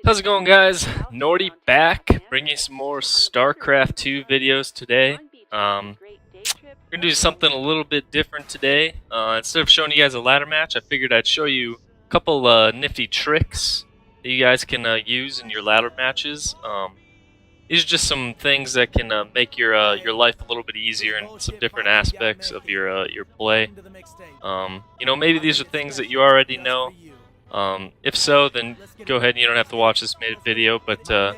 How's it going, guys? Nordy back, bringing some more StarCraft 2 videos today. We're gonna do something a little bit different today. Instead of showing you guys a ladder match, I figured I'd show you a couple nifty tricks that you guys can use in your ladder matches. These are just some things that can make your life a little bit easier in some different aspects of your play. Maybe these are things that you already know. If so, then go ahead and you don't have to watch this video, but the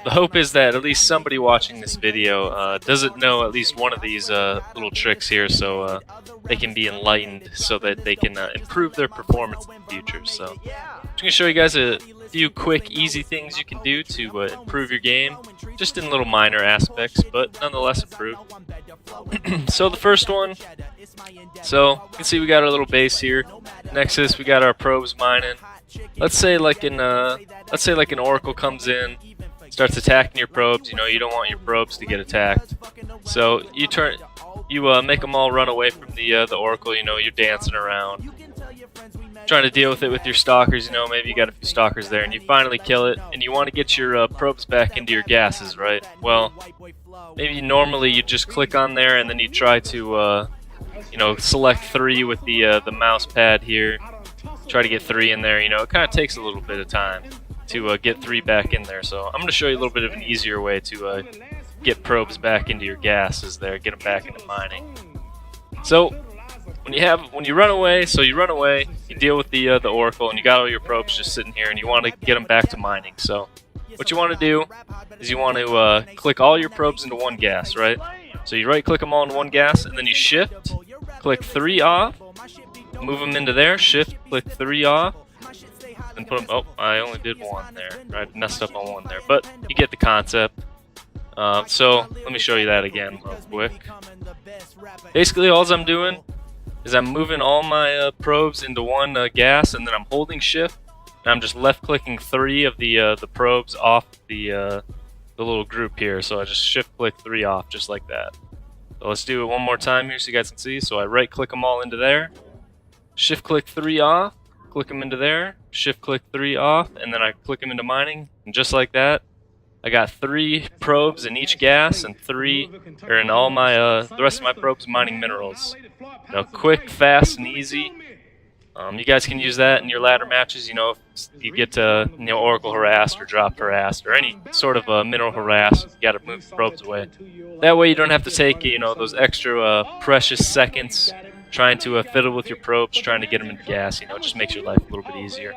hope is that at least somebody watching this video doesn't know at least one of these little tricks here, so they can be enlightened, so that they can improve their performance in the future. So I'm just going to show you guys a few quick, easy things you can do to improve your game, just in little minor aspects, but nonetheless improve. So the first one, so you can see we got our little base here. Next to this, we got our probes mining. Let's say like an oracle comes in, starts attacking your probes. You don't want your probes to get attacked, so you make them all run away from the oracle. You're dancing around, trying to deal with it with your stalkers. Maybe you got a few stalkers there, and you finally kill it, and you want to get your probes back into your gases, right? Well, maybe normally you just click on there, and then you try to select 3 with the mouse pad here. Try to get 3 in there. It kind of takes a little bit of time to get 3 back in there. So I'm going to show you a little bit of an easier way to get probes back into your gases there, get them back into mining. So when you run away, you deal with the oracle, and you got all your probes just sitting here, and you want to get them back to mining. So what you want to do is you want to click all your probes into one gas, right? So you right click them all into one gas, and then you shift, click 3 off, move them into there, shift, click 3 off, and put them, oh, I only did 1 there, I messed up on 1 there, but you get the concept. So let me show you that again real quick. Basically all I'm doing is I'm moving all my probes into one gas, and then I'm holding shift, and I'm just left clicking 3 of the probes off the little group here. So I just shift click 3 off, just like that. So let's do it one more time here so you guys can see. So I right click them all into there, shift click 3 off, click them into there, shift click 3 off, and then I click them into mining, and just like that I got 3 probes in each gas, and 3 are in all my the rest of my probes mining minerals. Quick, fast, and easy. You guys can use that in your ladder matches. If you get oracle harassed or drop harassed or any sort of mineral harassed, you got to move the probes away. That way you don't have to take those extra precious seconds trying to fiddle with your probes, trying to get them into gas. It just makes your life a little bit easier.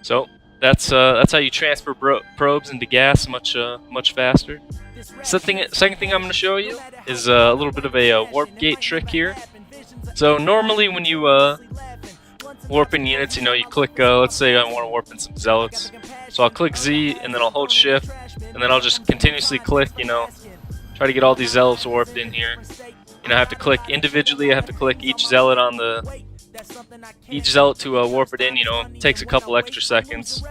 So that's how you transfer probes into gas much faster. Second thing I'm going to show you is a little bit of a warp gate trick here. So normally when you warp in units, you click, let's say I want to warp in some zealots. So I'll click Z, and then I'll hold shift, and then I'll just continuously click, try to get all these zealots warped in here. I have to click individually, I have to click each zealot to warp it in. It takes a couple extra seconds.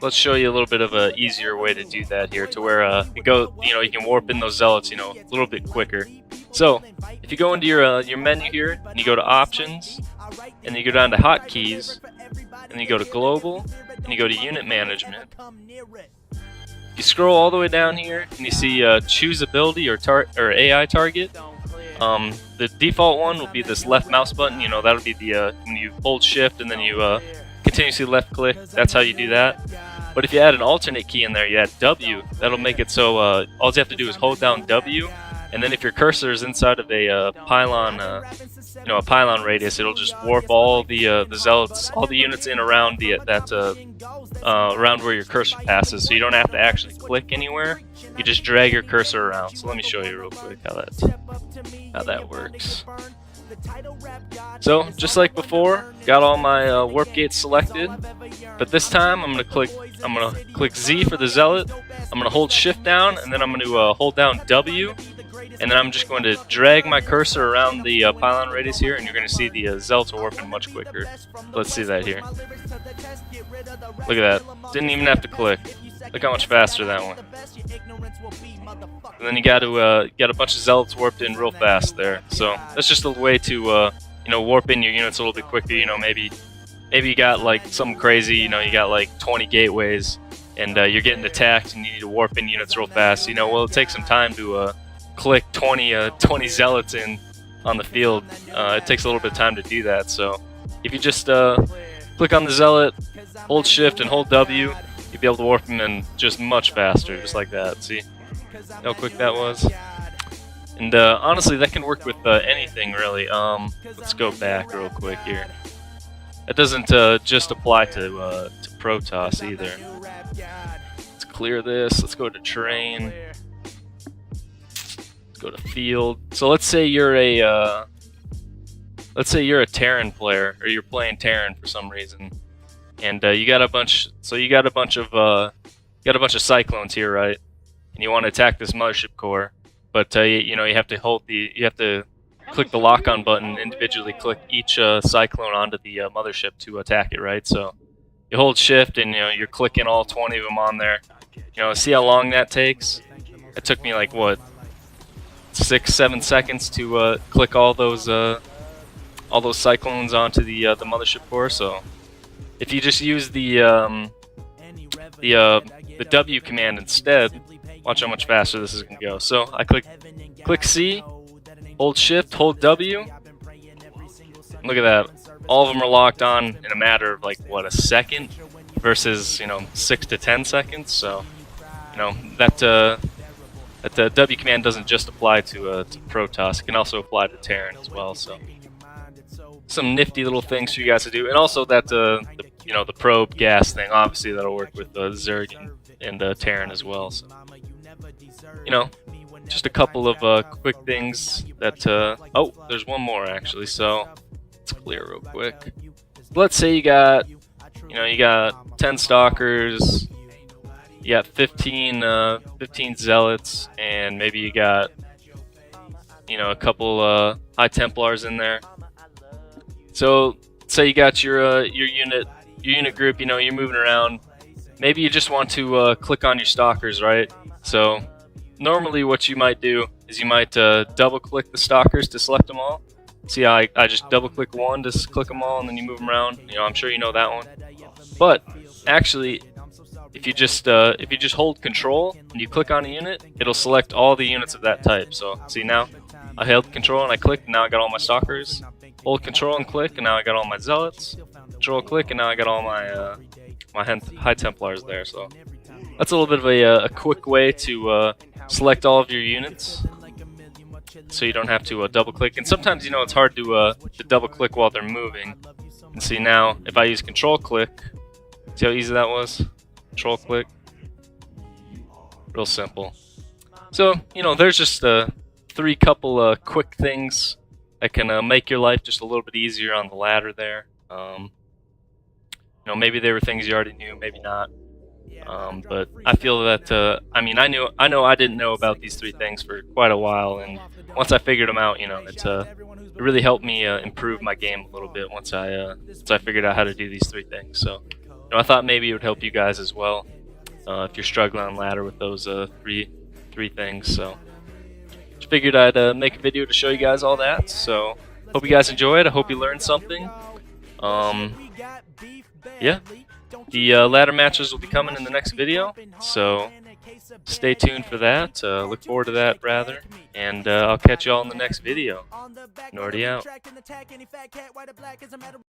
Let's show you a little bit of an easier way to do that here, to where you can warp in those zealots, a little bit quicker. So if you go into your menu here, and you go to options, and you go down to hotkeys, and you go to global, and you go to unit management. You scroll all the way down here, and you see choose ability or AI target. The default one will be this left mouse button. That'll be the when you hold shift and then you continuously left click. That's how you do that. But if you add an alternate key in there, you add W. That'll make it so all you have to do is hold down W, and then if your cursor is inside of a pylon, a pylon radius, it'll just warp all the zealots, all the units in around around where your cursor passes. So you don't have to actually click anywhere. You just drag your cursor around. So let me show you real quick how that works. So just like before, got all my warp gates selected, but this time I'm gonna click Z for the zealot. I'm gonna hold shift down, and then I'm gonna hold down W, and then I'm just going to drag my cursor around the pylon radius here, and you're going to see the zealots are warping much quicker. Let's see that here. Look at that. Didn't even have to click. Look how much faster that went. And then you got a bunch of zealots warped in real fast there. So that's just a way to warp in your units a little bit quicker. Maybe maybe you got like something crazy, you know, you got like 20 gateways, and you're getting attacked, and you need to warp in units real fast. You know, well, it takes some time to click 20 zealots in on the field. It takes a little bit of time to do that. So if you just click on the zealot, hold shift and hold W, you'll be able to warp them in just much faster, just like that. See how quick that was? And honestly, that can work with anything really. Let's go back real quick here. That doesn't just apply to Protoss either. Let's clear this. Let's go to terrain. Let's go to field. So let's say you're a Terran player, or you're playing Terran for some reason, and you got a bunch. So you got a bunch of cyclones here, right? And you want to attack this mothership core, but you know, you have to click the lock-on button, individually click each cyclone onto the mothership to attack it, right? So you hold shift, and you know, you're clicking all 20 of them on there. You know, see how long that takes? It took me like what, 6-7 seconds to click all those cyclones onto the mothership core. So if you just use the W command instead, watch how much faster this is gonna go. So I click C, hold shift, hold W. Look at that. All of them are locked on in a matter of like what, a second, versus, you know, 6 to 10 seconds. So you know that W command doesn't just apply to Protoss. It can also apply to Terran as well. So some nifty little things for you guys to do, and also that you know, the probe gas thing. Obviously, that'll work with Zerg and Terran as well. So you know, just a couple of quick things that. Oh, there's one more actually. So let's clear real quick. Let's say you got 10 stalkers, you got 15 zealots, and maybe you got, you know, a couple high templars in there. So say you got your unit group. You know, you're moving around. Maybe you just want to click on your stalkers, right? So normally what you might do is you might double click the stalkers to select them all. See how I just double click one to click them all, and then you move them around. You know, I'm sure you know that one. But actually, if you just hold control and you click on a unit, it'll select all the units of that type. So see, now I held control and I clicked, and now I got all my stalkers. Hold control and click, and now I got all my zealots. Control, click, and now I got all my my high templars there. So that's a little bit of a quick way to select all of your units, so you don't have to double click. And sometimes, you know, it's hard to double click while they're moving. And see, now if I use control click, see how easy that was? Control click, real simple. So you know, there's just three couple quick things that can make your life just a little bit easier on the ladder there. You know, maybe they were things you already knew, maybe not. But I feel that I mean, I know I didn't know about these three things for quite a while, and once I figured them out, you know, it really helped me improve my game a little bit once I figured out how to do these three things. So you know, I thought maybe it would help you guys as well if you're struggling on ladder with those three things. So just figured I'd make a video to show you guys all that. So hope you guys enjoyed. I hope you learned something. Yeah, the ladder matches will be coming in the next video, so stay tuned for that. Look forward to that, rather, and I'll catch you all in the next video. Nordy out.